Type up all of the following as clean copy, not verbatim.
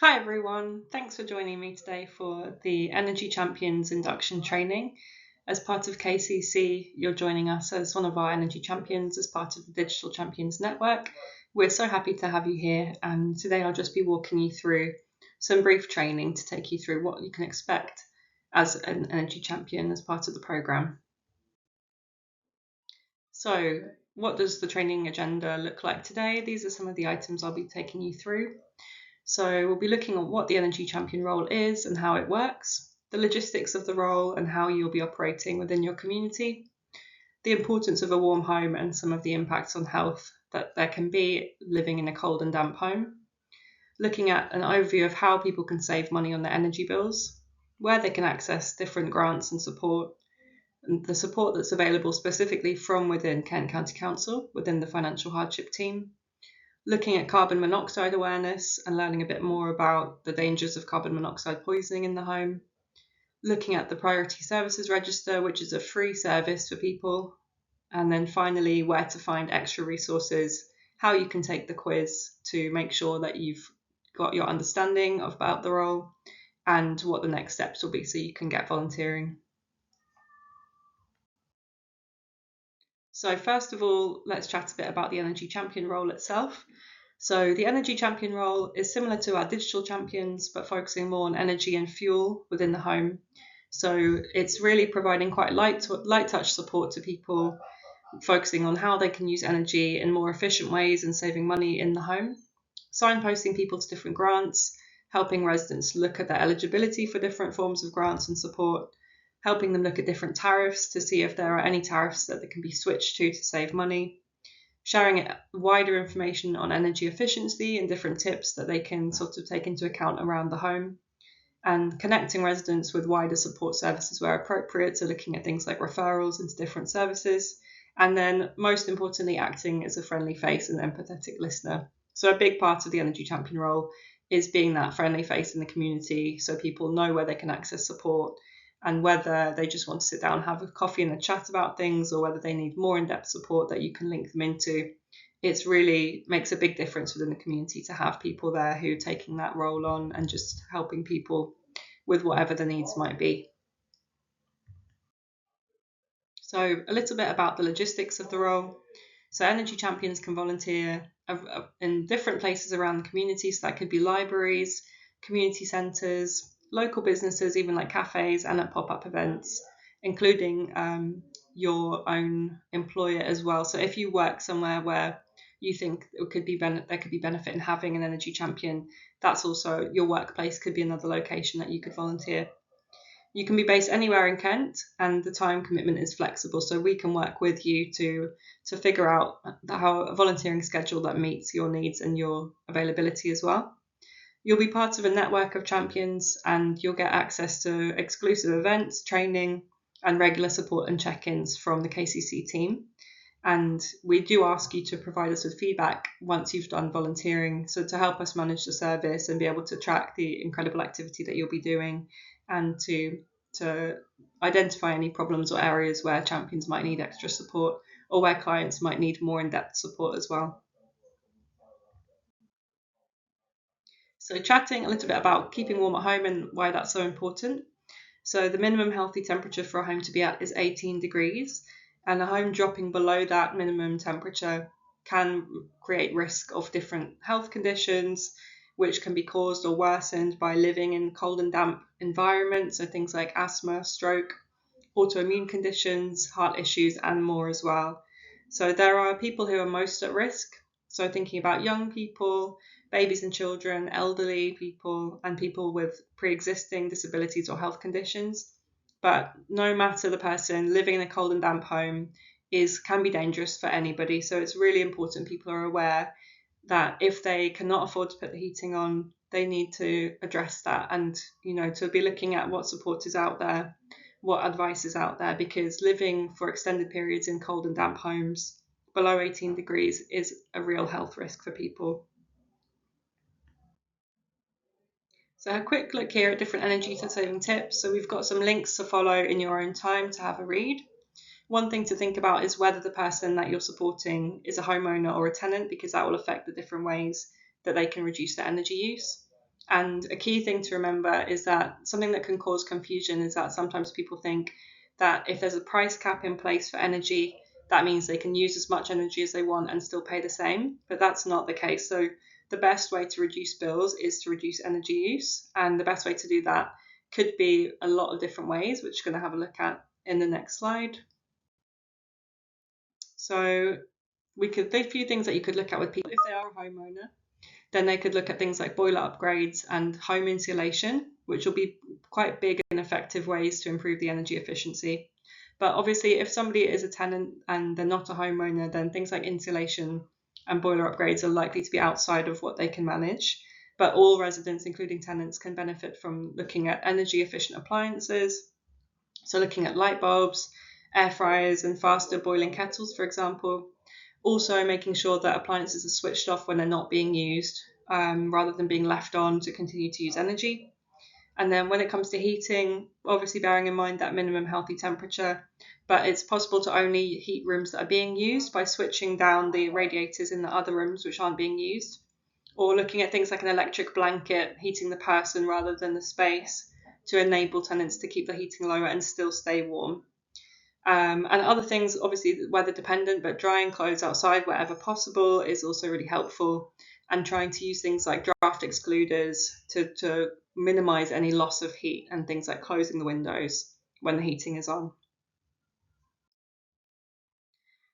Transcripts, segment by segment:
Hi everyone, thanks for joining me today for the Energy Champions induction training. As part of KCC, you're joining us as one of our Energy Champions as part of the Digital Champions Network. We're so happy to have you here, and today I'll just be walking you through some brief training to take you through what you can expect as an Energy Champion as part of the programme. So, what does the training agenda look like today? These are some of the items I'll be taking you through. So we'll be looking at what the Energy Champion role is and how it works, the logistics of the role and how you'll be operating within your community, the importance of a warm home and some of the impacts on health that there can be living in a cold and damp home, looking at an overview of how people can save money on their energy bills, where they can access different grants and support, and the support that's available specifically from within Kent County Council within the financial hardship team, looking at carbon monoxide awareness and learning a bit more about the dangers of carbon monoxide poisoning in the home, looking at the Priority Services Register, which is a free service for people, and then finally where to find extra resources, how you can take the quiz to make sure that you've got your understanding about the role, and what the next steps will be so you can get volunteering. So first of all, let's chat a bit about the Energy Champion role itself. So the Energy Champion role is similar to our Digital Champions, but focusing more on energy and fuel within the home. So it's really providing quite light touch support to people, focusing on how they can use energy in more efficient ways and saving money in the home, signposting people to different grants, helping residents look at their eligibility for different forms of grants and support, helping them look at different tariffs to see if there are any tariffs that they can be switched to save money, sharing wider information on energy efficiency and different tips that they can sort of take into account around the home, and connecting residents with wider support services where appropriate, so looking at things like referrals into different services, and then most importantly, acting as a friendly face and empathetic listener. So a big part of the Energy Champion role is being that friendly face in the community so people know where they can access support and whether they just want to sit down and have a coffee and a chat about things or whether they need more in-depth support that you can link them into. It really makes a big difference within the community to have people there who are taking that role on and just helping people with whatever the needs might be. So a little bit about the logistics of the role. So Energy Champions can volunteer in different places around the community. So that could be libraries, community centres, local businesses, even like cafes, and at pop-up events, including your own employer as well. So if you work somewhere where you think there could be benefit in having an Energy Champion, that's also your workplace could be another location that you could volunteer. You can be based anywhere in Kent, and the time commitment is flexible, so we can work with you to figure out how a volunteering schedule that meets your needs and your availability as well. You'll be part of a network of champions, and you'll get access to exclusive events, training, and regular support and check-ins from the KCC team. And we do ask you to provide us with feedback once you've done volunteering, so to help us manage the service and be able to track the incredible activity that you'll be doing, and to identify any problems or areas where champions might need extra support or where clients might need more in-depth support as well. So chatting a little bit about keeping warm at home and why that's so important. So the minimum healthy temperature for a home to be at is 18 degrees, and a home dropping below that minimum temperature can create risk of different health conditions, which can be caused or worsened by living in cold and damp environments, so things like asthma, stroke, autoimmune conditions, heart issues, and more as well. So there are people who are most at risk. So thinking about young people, babies and children, elderly people, and people with pre-existing disabilities or health conditions. But no matter the person, living in a cold and damp home can be dangerous for anybody. So it's really important people are aware that if they cannot afford to put the heating on, they need to address that, and to be looking at what support is out there, what advice is out there, because living for extended periods in cold and damp homes below 18 degrees is a real health risk for people. So a quick look here at different energy saving tips. So we've got some links to follow in your own time to have a read. One thing to think about is whether the person that you're supporting is a homeowner or a tenant, because that will affect the different ways that they can reduce their energy use. And a key thing to remember is that something that can cause confusion is that sometimes people think that if there's a price cap in place for energy, that means they can use as much energy as they want and still pay the same. But that's not the case. So the best way to reduce bills is to reduce energy use. And the best way to do that could be a lot of different ways, which we're going to have a look at in the next slide. So there's a few things that you could look at with people if they are a homeowner. Then they could look at things like boiler upgrades and home insulation, which will be quite big and effective ways to improve the energy efficiency. But obviously, if somebody is a tenant and they're not a homeowner, then things like insulation and boiler upgrades are likely to be outside of what they can manage. But all residents, including tenants, can benefit from looking at energy efficient appliances. So looking at light bulbs, air fryers, and faster boiling kettles, for example. Also making sure that appliances are switched off when they're not being used, rather than being left on to continue to use energy. And then when it comes to heating, obviously bearing in mind that minimum healthy temperature, but it's possible to only heat rooms that are being used by switching down the radiators in the other rooms which aren't being used, or looking at things like an electric blanket heating the person rather than the space to enable tenants to keep the heating lower and still stay warm. And other things, obviously weather dependent, but drying clothes outside wherever possible is also really helpful. And trying to use things like draft excluders to minimize any loss of heat, and things like closing the windows when the heating is on.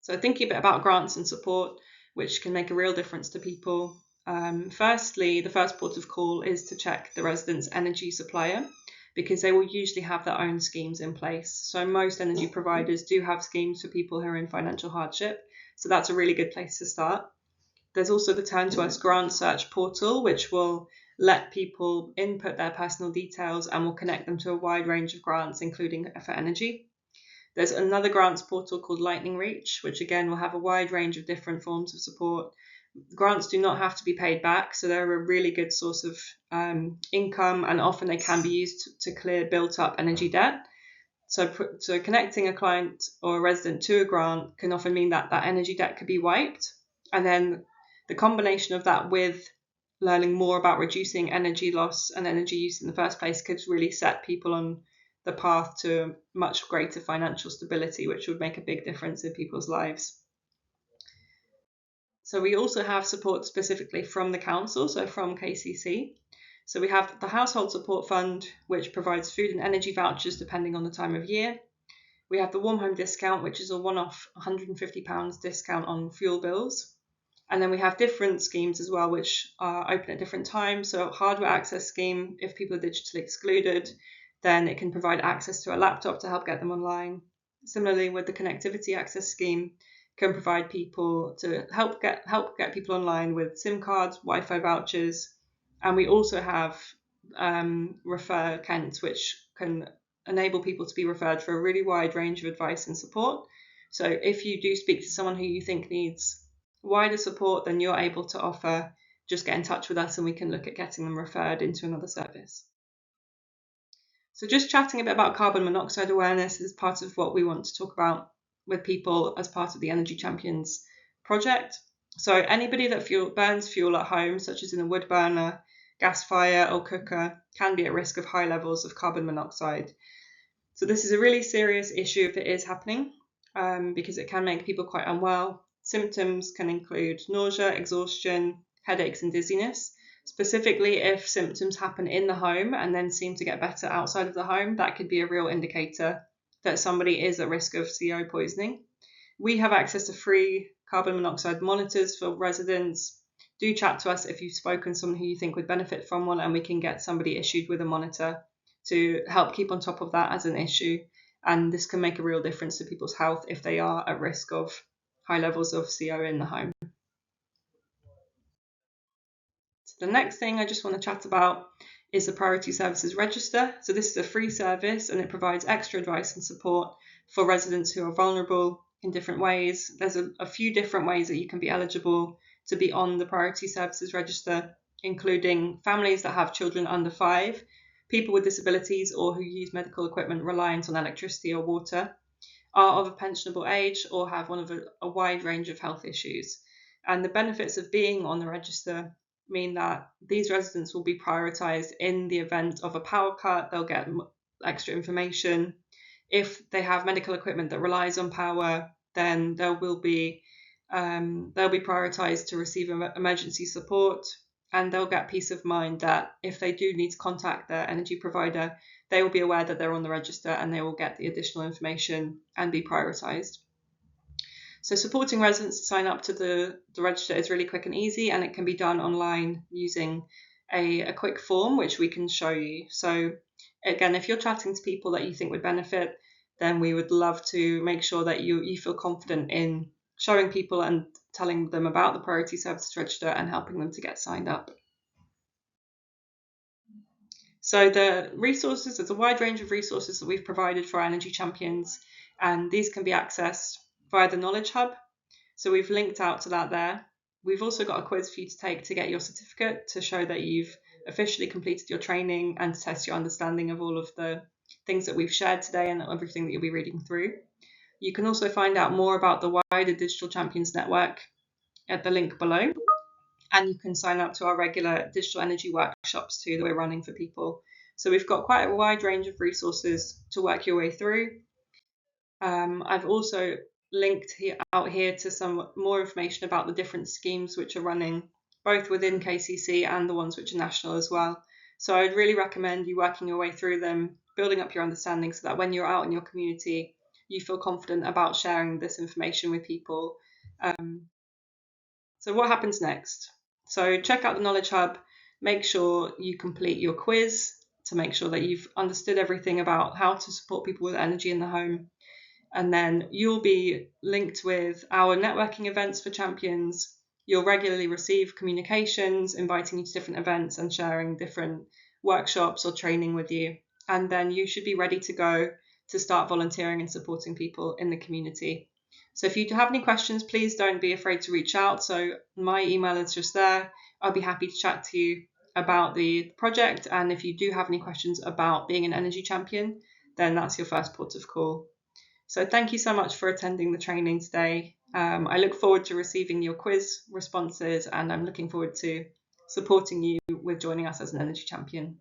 So thinking a bit about grants and support, which can make a real difference to people. Firstly, the first port of call is to check the resident's energy supplier, because they will usually have their own schemes in place. So most energy providers do have schemes for people who are in financial hardship. So that's a really good place to start. There's also the Turn to Us grant search portal, which will let people input their personal details and will connect them to a wide range of grants, including for energy. There's another grants portal called Lightning Reach, which again will have a wide range of different forms of support. Grants do not have to be paid back, so they're a really good source of income, and often they can be used to clear built up energy debt. So connecting a client or a resident to a grant can often mean that that energy debt could be wiped. And then the combination of that with learning more about reducing energy loss and energy use in the first place could really set people on the path to much greater financial stability, which would make a big difference in people's lives. So we also have support specifically from the council, so from KCC. So we have the Household Support Fund, which provides food and energy vouchers depending on the time of year. We have the Warm Home Discount, which is a one-off £150 discount on fuel bills. And then we have different schemes as well, which are open at different times. So hardware access scheme, if people are digitally excluded, then it can provide access to a laptop to help get them online. Similarly, with the connectivity access scheme, can provide people to help get people online with SIM cards, Wi-Fi vouchers, and we also have Refer Kent, which can enable people to be referred for a really wide range of advice and support. So if you do speak to someone who you think needs wider support than you're able to offer, just get in touch with us and we can look at getting them referred into another service. So just chatting a bit about carbon monoxide awareness is part of what we want to talk about with people as part of the Energy Champions project. So anybody that burns fuel at home, such as in a wood burner, gas fire or cooker, can be at risk of high levels of carbon monoxide. So this is a really serious issue if it is happening, because it can make people quite unwell. Symptoms can include nausea, exhaustion, headaches and dizziness. Specifically, if symptoms happen in the home and then seem to get better outside of the home, that could be a real indicator that somebody is at risk of CO poisoning. We have access to free carbon monoxide monitors for residents. Do chat to us if you've spoken to someone who you think would benefit from one, and we can get somebody issued with a monitor to help keep on top of that as an issue. And this can make a real difference to people's health if they are at risk of high levels of CO in the home. So the next thing I just want to chat about is the Priority Services Register. So this is a free service and it provides extra advice and support for residents who are vulnerable in different ways. There's a few different ways that you can be eligible to be on the Priority Services Register, including families that have children under 5, people with disabilities or who use medical equipment reliant on electricity or water, are of a pensionable age, or have one of a wide range of health issues. And the benefits of being on the register mean that these residents will be prioritised in the event of a power cut. They'll get extra information. If they have medical equipment that relies on power, then they'll be prioritised to receive emergency support, and they'll get peace of mind that if they do need to contact their energy provider, they will be aware that they're on the register and they will get the additional information and be prioritised. So supporting residents to sign up to the register is really quick and easy, and it can be done online using a quick form, which we can show you. So again, if you're chatting to people that you think would benefit, then we would love to make sure that you feel confident in showing people and telling them about the Priority Services Register and helping them to get signed up. So the resources, there's a wide range of resources that we've provided for our energy champions, and these can be accessed via the Knowledge Hub. So we've linked out to that there. We've also got a quiz for you to take to get your certificate to show that you've officially completed your training and to test your understanding of all of the things that we've shared today and everything that you'll be reading through. You can also find out more about the wider Digital Champions Network at the link below. And you can sign up to our regular digital energy workshops too that we're running for people. So we've got quite a wide range of resources to work your way through. I've also linked out here to some more information about the different schemes which are running, both within KCC and the ones which are national as well. So I'd really recommend you working your way through them, building up your understanding so that when you're out in your community, you feel confident about sharing this information with people. So what happens next? So check out the Knowledge Hub, make sure you complete your quiz to make sure that you've understood everything about how to support people with energy in the home. And then you'll be linked with our networking events for champions. You'll regularly receive communications inviting you to different events and sharing different workshops or training with you. And then you should be ready to go to start volunteering and supporting people in the community. So if you have any questions, please don't be afraid to reach out. So my email is just there. I'll be happy to chat to you about the project. And if you do have any questions about being an energy champion, then that's your first port of call. So thank you so much for attending the training today. I look forward to receiving your quiz responses, and I'm looking forward to supporting you with joining us as an energy champion.